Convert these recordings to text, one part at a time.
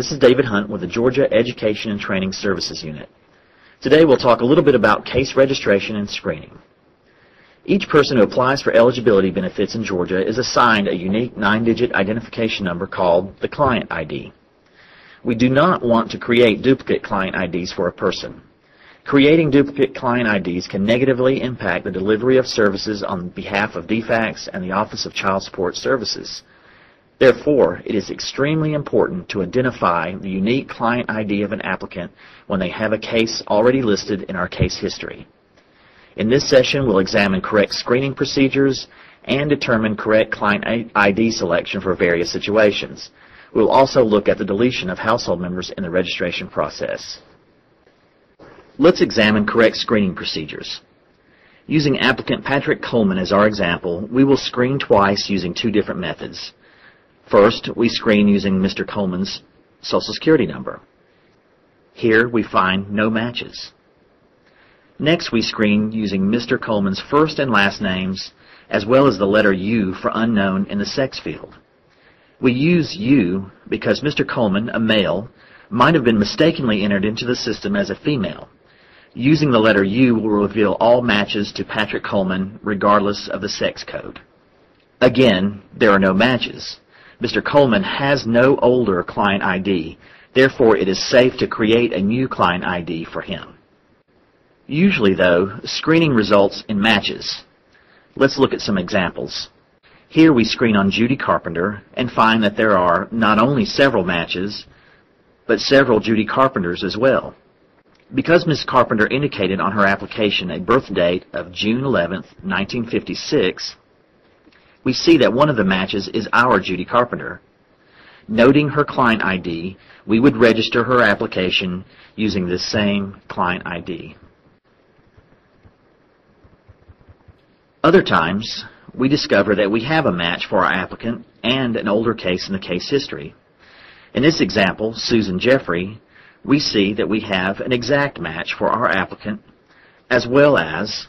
This is David Hunt with the Georgia Education and Training Services Unit. Today we'll talk a little bit about case registration and screening. Each person who applies for eligibility benefits in Georgia is assigned a unique 9-digit identification number called the client ID. We do not want to create duplicate client IDs for a person. Creating duplicate client IDs can negatively impact the delivery of services on behalf of DFACS and the Office of Child Support Services. Therefore, it is extremely important to identify the unique client ID of an applicant when they have a case already listed in our case history. In this session, we'll examine correct screening procedures and determine correct client ID selection for various situations. We'll also look at the deletion of household members in the registration process. Let's examine correct screening procedures. Using applicant Patrick Coleman as our example, we will screen twice using two different methods. First, we screen using Mr. Coleman's Social Security number. Here we find no matches. Next, we screen using Mr. Coleman's first and last names as well as the letter U for unknown in the sex field. We use U because Mr. Coleman, a male, might have been mistakenly entered into the system as a female. Using the letter U will reveal all matches to Patrick Coleman regardless of the sex code. Again, there are no matches. Mr. Coleman has no older client ID, therefore it is safe to create a new client ID for him. Usually, though, screening results in matches. Let's look at some examples. Here we screen on Judy Carpenter and find that there are not only several matches, but several Judy Carpenters as well. Because Ms. Carpenter indicated on her application a birth date of June 11, 1956, we see that one of the matches is our Judy Carpenter. Noting her client ID, we would register her application using this same client ID. Other times, we discover that we have a match for our applicant and an older case in the case history. In this example, Susan Jeffrey, we see that we have an exact match for our applicant as well as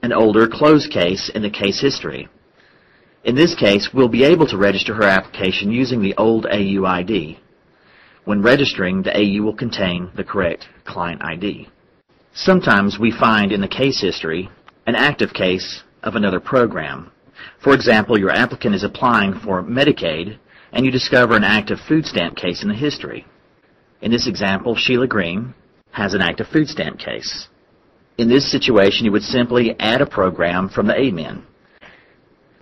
an older closed case in the case history. In this case, we'll be able to register her application using the old AU ID. When registering, the AU will contain the correct client ID. Sometimes we find in the case history an active case of another program. For example, your applicant is applying for Medicaid and you discover an active food stamp case in the history. In this example, Sheila Green has an active food stamp case. In this situation, you would simply add a program from the AMIN.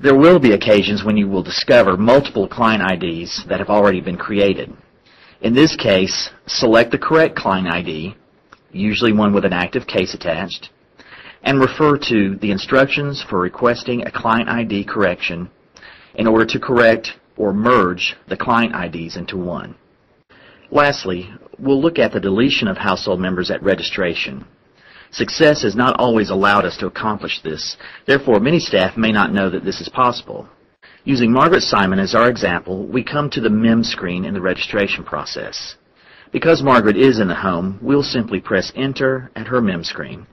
There will be occasions when you will discover multiple client IDs that have already been created. In this case, select the correct client ID, usually one with an active case attached, and refer to the instructions for requesting a client ID correction in order to correct or merge the client IDs into one. Lastly, we'll look at the deletion of household members at registration. Success has not always allowed us to accomplish this. Therefore, many staff may not know that this is possible. Using Margaret Simon as our example, we come to the MEM screen in the registration process. Because Margaret is in the home, we'll simply press Enter at her MEM screen.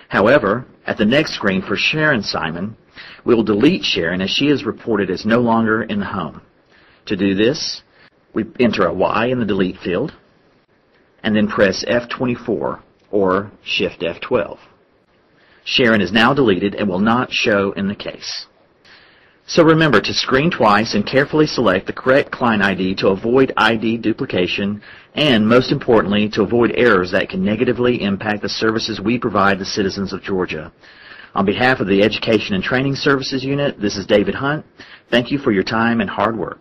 However, at the next screen for Sharon Simon, we will delete Sharon as she is reported as no longer in the home. To do this, we enter a Y in the delete field and then press F24 or Shift F12. Sharon is now deleted and will not show in the case. So remember to screen twice and carefully select the correct client ID to avoid ID duplication and, most importantly, to avoid errors that can negatively impact the services we provide the citizens of Georgia. On behalf of the Education and Training Services Unit, this is David Hunt. Thank you for your time and hard work.